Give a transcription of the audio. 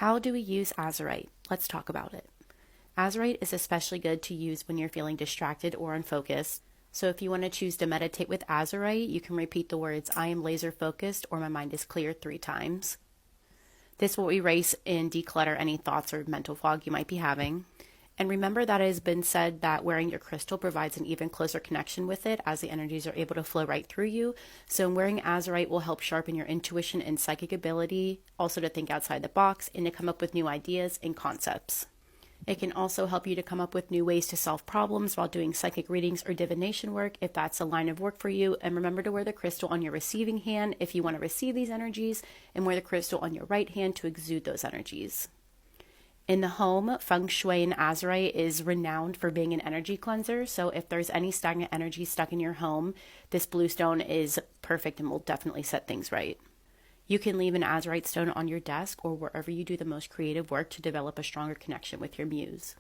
How do we use Azurite? Let's talk about it. Azurite is especially good to use when you're feeling distracted or unfocused. So if you want to choose to meditate with Azurite, you can repeat the words, I am laser focused or my mind is clear 3 times. This will erase and declutter any thoughts or mental fog you might be having. And remember that it has been said that wearing your crystal provides an even closer connection with it as the energies are able to flow right through you. So wearing Azurite will help sharpen your intuition and psychic ability, also to think outside the box and to come up with new ideas and concepts. It can also help you to come up with new ways to solve problems while doing psychic readings or divination work if that's a line of work for you. And remember to wear the crystal on your receiving hand if you want to receive these energies, and wear the crystal on your right hand to exude those energies. In the home, Feng Shui and Azurite is renowned for being an energy cleanser. So if there's any stagnant energy stuck in your home, this blue stone is perfect and will definitely set things right. You can leave an Azurite stone on your desk or wherever you do the most creative work to develop a stronger connection with your muse.